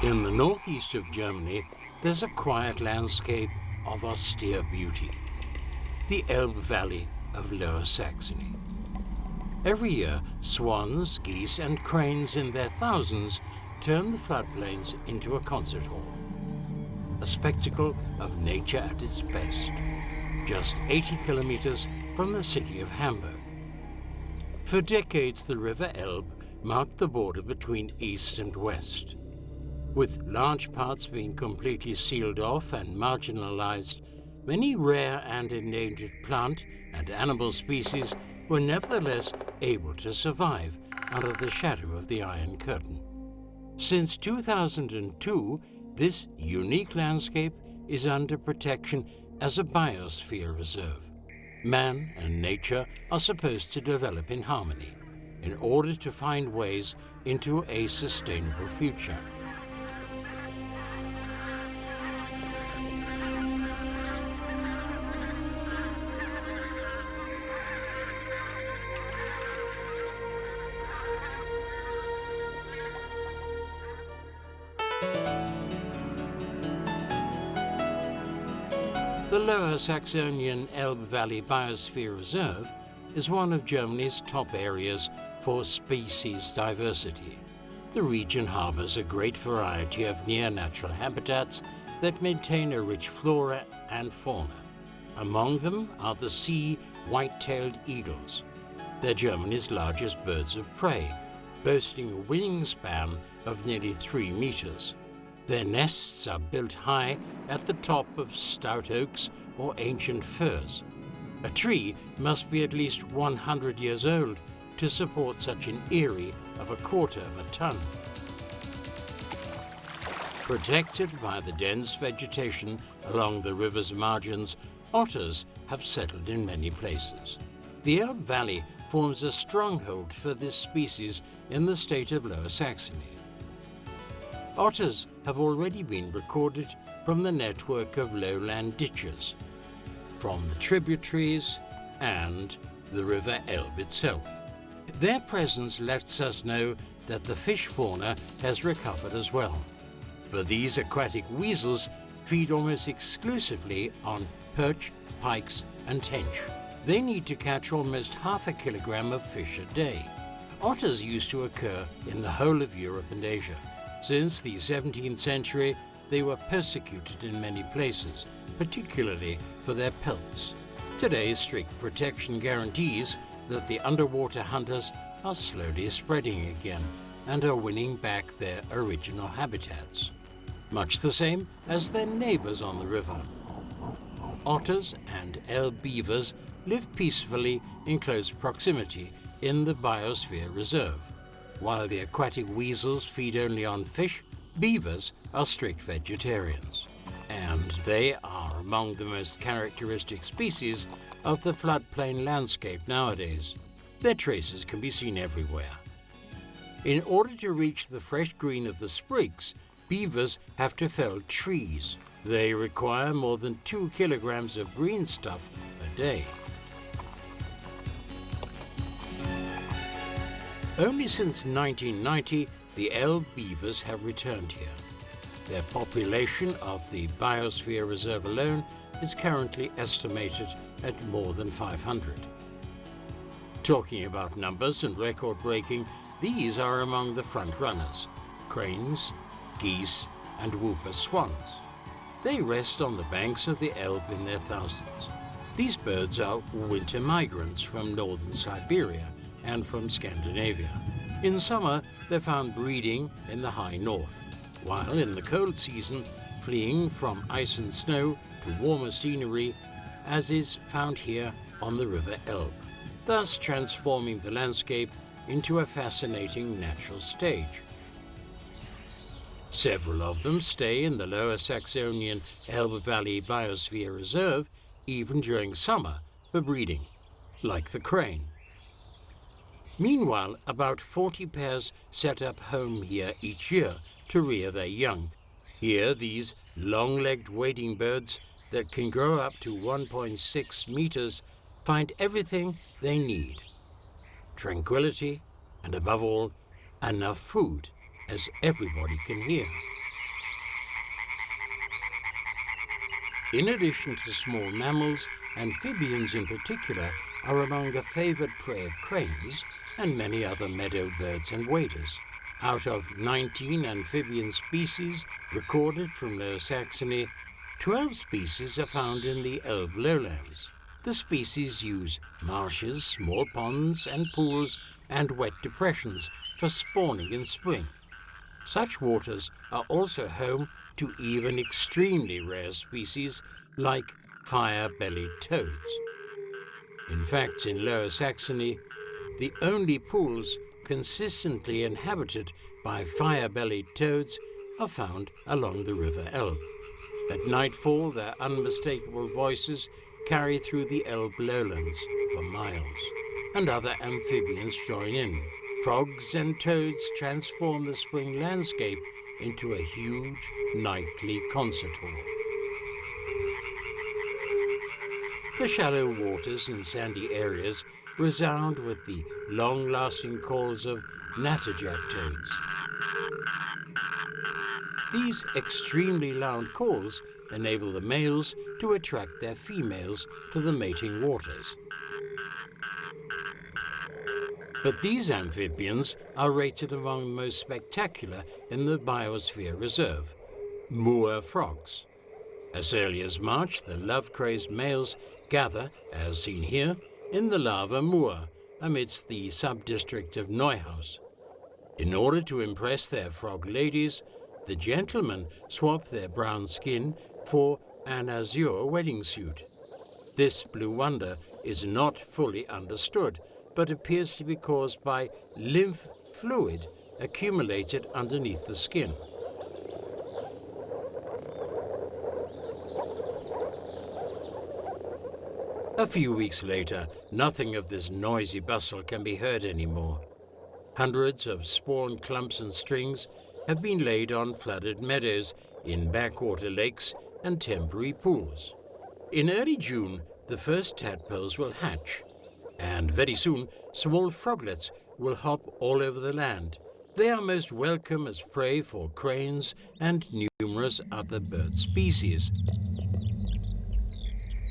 In the northeast of Germany, there's a quiet landscape of austere beauty, the Elbe Valley of Lower Saxony. Every year, swans, geese, and cranes in their thousands turn the floodplains into a concert hall, a spectacle of nature at its best, just 80 kilometers from the city of Hamburg. For decades, the River Elbe marked the border between east and west. With large parts being completely sealed off and marginalized, many rare and endangered plant and animal species were nevertheless able to survive under the shadow of the Iron Curtain. Since 2002, this unique landscape is under protection as a Biosphere Reserve. Man and nature are supposed to develop in harmony in order to find ways into a sustainable future. The Lower Saxonian Elbe Valley Biosphere Reserve is one of Germany's top areas for species diversity. The region harbors a great variety of near-natural habitats that maintain a rich flora and fauna. Among them are the sea white-tailed eagles. They're Germany's largest birds of prey, boasting a wingspan of nearly 3 meters. Their nests are built high at the top of stout oaks or ancient firs. A tree must be at least 100 years old to support such an eyrie of 1/4 of a ton. Protected by the dense vegetation along the river's margins, otters have settled in many places. The Elbe Valley forms a stronghold for this species in the state of Lower Saxony. Otters have already been recorded from the network of lowland ditches, from the tributaries and the River Elbe itself. Their presence lets us know that the fish fauna has recovered as well. But these aquatic weasels feed almost exclusively on perch, pikes, and tench. They need to catch almost 1/2 kilogram of fish a day. Otters used to occur in the whole of Europe and Asia. Since the 17th century, they were persecuted in many places, particularly for their pelts. Today's strict protection guarantees that the underwater hunters are slowly spreading again and are winning back their original habitats, much the same as their neighbors on the river. Otters and Elbe beavers live peacefully in close proximity in the Biosphere Reserve. While the aquatic weasels feed only on fish, beavers are strict vegetarians. And they are among the most characteristic species of the floodplain landscape nowadays. Their traces can be seen everywhere. In order to reach the fresh green of the sprigs, beavers have to fell trees. They require more than 2 kilograms of green stuff a day. Only since 1990, the Elbe beavers have returned here. Their population of the Biosphere Reserve alone is currently estimated at more than 500. Talking about numbers and record-breaking, these are among the front runners: cranes, geese, and whooper swans. They rest on the banks of the Elbe in their thousands. These birds are winter migrants from northern Siberia and from Scandinavia. In summer, they're found breeding in the high north, while in the cold season, fleeing from ice and snow to warmer scenery, as is found here on the River Elbe, thus transforming the landscape into a fascinating natural stage. Several of them stay in the Lower Saxonian Elbe Valley Biosphere Reserve even during summer for breeding, like the crane. Meanwhile, about 40 pairs set up home here each year to rear their young. Here, these long-legged wading birds that can grow up to 1.6 meters find everything they need: tranquility and, above all, enough food, as everybody can hear. In addition to small mammals, amphibians in particular are among the favoured prey of cranes and many other meadow birds and waders. Out of 19 amphibian species recorded from Lower Saxony, 12 species are found in the Elbe lowlands. The species use marshes, small ponds and pools and wet depressions for spawning in spring. Such waters are also home to even extremely rare species like fire-bellied toads. In fact, in Lower Saxony, the only pools consistently inhabited by fire-bellied toads are found along the River Elbe. At nightfall, their unmistakable voices carry through the Elbe lowlands for miles, and other amphibians join in. Frogs and toads transform the spring landscape into a huge nightly concert hall. The shallow waters in sandy areas resound with the long-lasting calls of natterjack toads. These extremely loud calls enable the males to attract their females to the mating waters. But these amphibians are rated among the most spectacular in the Biosphere Reserve, moor frogs. As early as March, the love-crazed males gather, as seen here, in the lava moor amidst the sub-district of Neuhaus. In order to impress their frog ladies, the gentlemen swap their brown skin for an azure wedding suit. This blue wonder is not fully understood, but appears to be caused by lymph fluid accumulated underneath the skin. A few weeks later, nothing of this noisy bustle can be heard anymore. Hundreds of spawn clumps and strings have been laid on flooded meadows, in backwater lakes and temporary pools. In early June, the first tadpoles will hatch, and very soon small froglets will hop all over the land. They are most welcome as prey for cranes and numerous other bird species.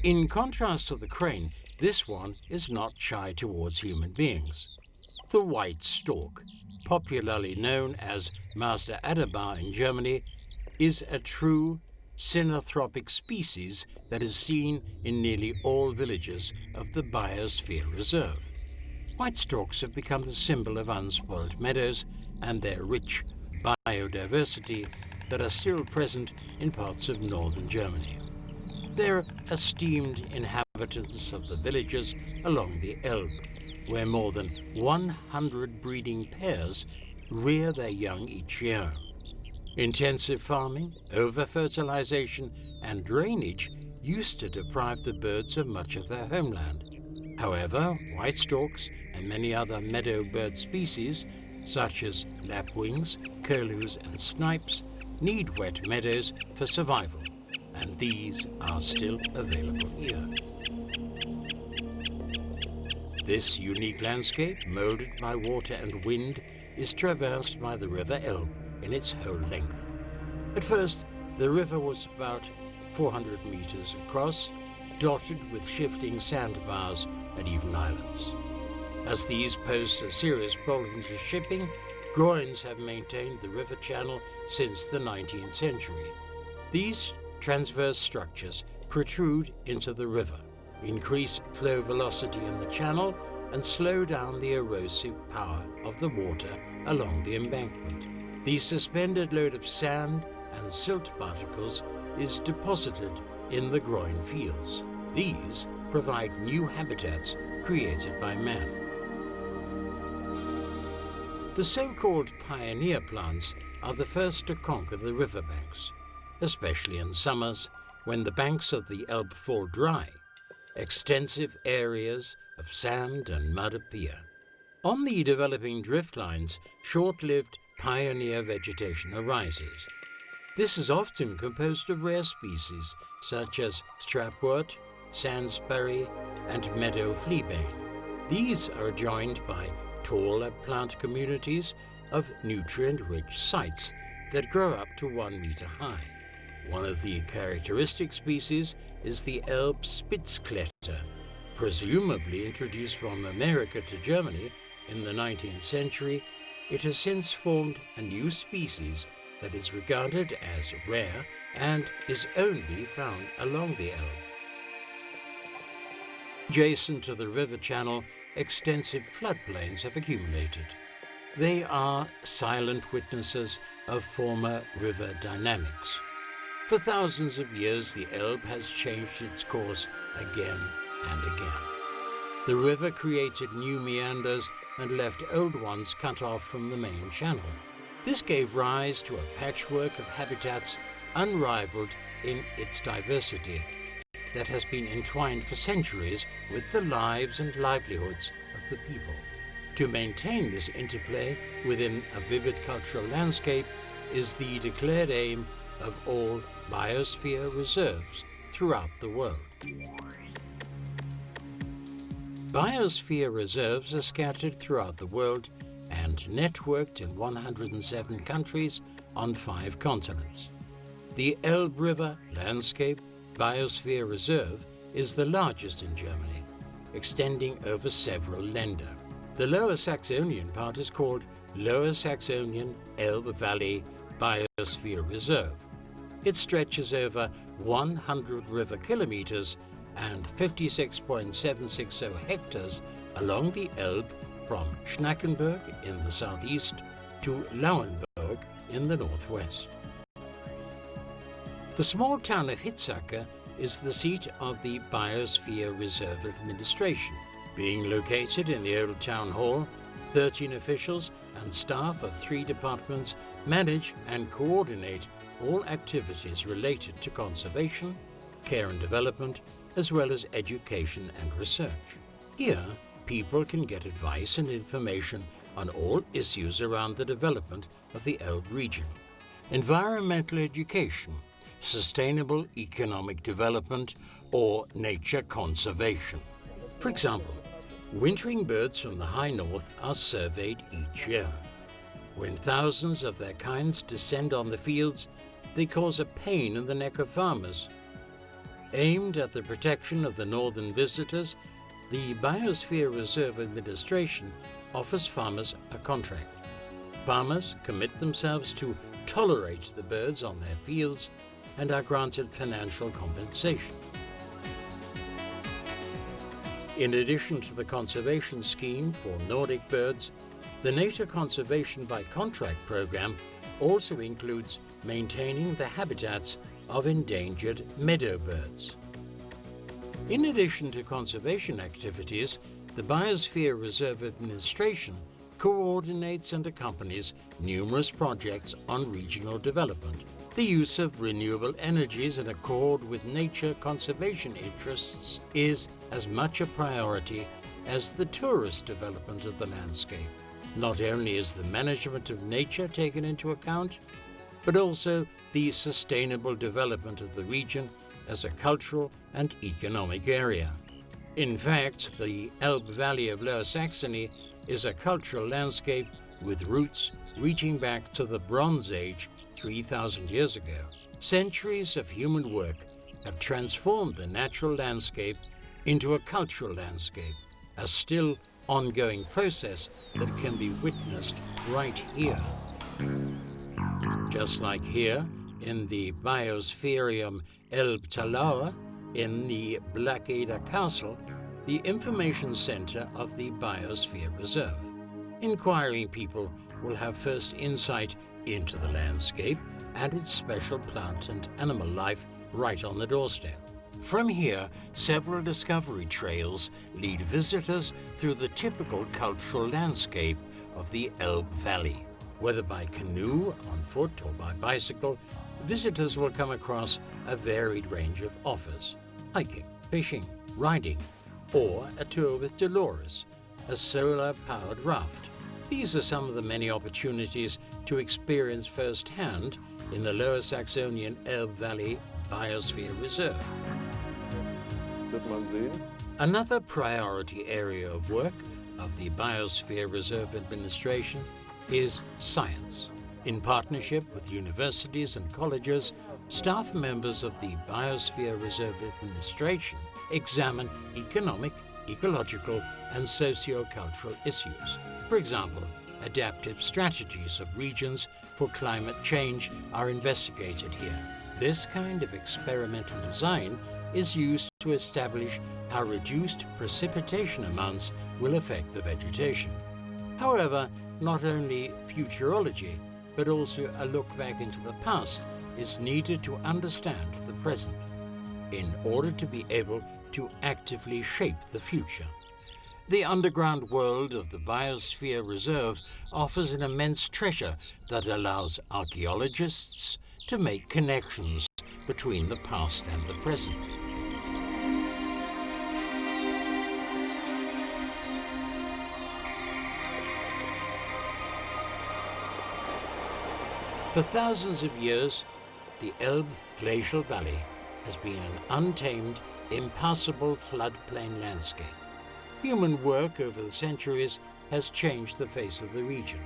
In contrast to the crane, this one is not shy towards human beings. The white stork, popularly known as Master Adebar in Germany, is a true synanthropic species that is seen in nearly all villages of the Biosphere Reserve. White storks have become the symbol of unspoiled meadows and their rich biodiversity that are still present in parts of northern Germany. They're esteemed inhabitants of the villages along the Elbe, where more than 100 breeding pairs rear their young each year. Intensive farming, over-fertilization, and drainage used to deprive the birds of much of their homeland. However, white storks and many other meadow bird species, such as lapwings, curlews, and snipes, need wet meadows for survival, and these are still available here. This unique landscape, molded by water and wind, is traversed by the River Elbe in its whole length. At first, the river was about 400 meters across, dotted with shifting sandbars and even islands. As these pose a serious problem to shipping, groins have maintained the river channel since the 19th century. These transverse structures protrude into the river, increase flow velocity in the channel, and slow down the erosive power of the water along the embankment. The suspended load of sand and silt particles is deposited in the groin fields. These provide new habitats created by man. The so-called pioneer plants are the first to conquer the riverbanks, especially in summers when the banks of the Elbe fall dry. Extensive areas of sand and mud appear. On the developing drift lines, short-lived pioneer vegetation arises. This is often composed of rare species such as strapwort, sandsbury, and meadow fleabane. These are joined by taller plant communities of nutrient-rich sites that grow up to 1 meter high. One of the characteristic species is the Elbe Spitzkletter, presumably introduced from America to Germany in the 19th century. It has since formed a new species that is regarded as rare and is only found along the Elbe. Adjacent to the river channel, extensive floodplains have accumulated. They are silent witnesses of former river dynamics. For thousands of years, the Elbe has changed its course again and again. The river created new meanders and left old ones cut off from the main channel. This gave rise to a patchwork of habitats unrivaled in its diversity that has been entwined for centuries with the lives and livelihoods of the people. To maintain this interplay within a vivid cultural landscape is the declared aim of all biosphere reserves throughout the world. Biosphere reserves are scattered throughout the world and networked in 107 countries on 5 continents. The Elbe River Landscape Biosphere Reserve is the largest in Germany, extending over several Länder. The Lower Saxonian part is called Lower Saxonian Elbe Valley Biosphere Reserve. It stretches over 100 river kilometers and 56.760 hectares along the Elbe from Schnackenburg in the southeast to Lauenburg in the northwest. The small town of Hitzacker is the seat of the Biosphere Reserve Administration. Being located in the old town hall, 13 officials and staff of 3 departments manage and coordinate all activities related to conservation, care and development, as well as education and research. Here, people can get advice and information on all issues around the development of the Elbe region. Environmental education, sustainable economic development, or nature conservation. For example, wintering birds from the high north are surveyed each year. When thousands of their kinds descend on the fields, they cause a pain in the neck of farmers. Aimed at the protection of the northern visitors, the Biosphere Reserve Administration offers farmers a contract. Farmers commit themselves to tolerate the birds on their fields and are granted financial compensation. In addition to the conservation scheme for Nordic birds, the Nature Conservation by Contract program also includes maintaining the habitats of endangered meadow birds. In addition to conservation activities, the Biosphere Reserve Administration coordinates and accompanies numerous projects on regional development. The use of renewable energies in accord with nature conservation interests is as much a priority as the tourist development of the landscape. Not only is the management of nature taken into account, but also the sustainable development of the region as a cultural and economic area. In fact, the Elbe Valley of Lower Saxony is a cultural landscape with roots reaching back to the Bronze Age 3,000 years ago. Centuries of human work have transformed the natural landscape into a cultural landscape, a still ongoing process that can be witnessed right here. Just like here in the Biospherium Elbtalauer in the Blackeder Castle, the information center of the Biosphere Reserve. Inquiring people will have first insight into the landscape and its special plant and animal life right on the doorstep. From here, several discovery trails lead visitors through the typical cultural landscape of the Elbe Valley. Whether by canoe, on foot, or by bicycle, visitors will come across a varied range of offers: hiking, fishing, riding, or a tour with Dolores, a solar-powered raft. These are some of the many opportunities to experience firsthand in the Lower Saxonian Elbe Valley Biosphere Reserve. Another priority area of work of the Biosphere Reserve Administration is science. In partnership with universities and colleges, Staff members of the Biosphere Reserve administration examine economic, ecological, and socio-cultural issues. For example, adaptive strategies of regions for climate change are investigated here. This kind of experimental design is used to establish how reduced precipitation amounts will affect the vegetation. However, not only futurology, but also a look back into the past is needed to understand the present, in order to be able to actively shape the future. The underground world of the Biosphere Reserve offers an immense treasure that allows archaeologists to make connections between the past and the present. For thousands of years, the Elbe glacial valley has been an untamed, impassable floodplain landscape. Human work over the centuries has changed the face of the region.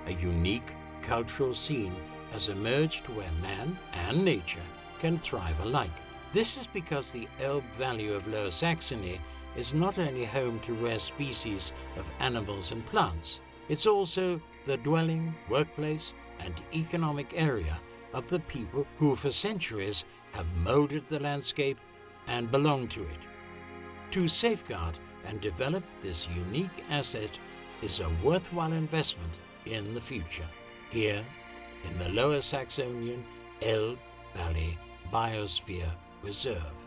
A unique cultural scene has emerged where man and nature can thrive alike. This is because the Elbe Valley of Lower Saxony is not only home to rare species of animals and plants, it's also the dwelling, workplace, and economic area of the people who for centuries have molded the landscape and belong to it. To safeguard and develop this unique asset is a worthwhile investment in the future, here in the Lower Saxonian Elbe Valley Biosphere Reserve.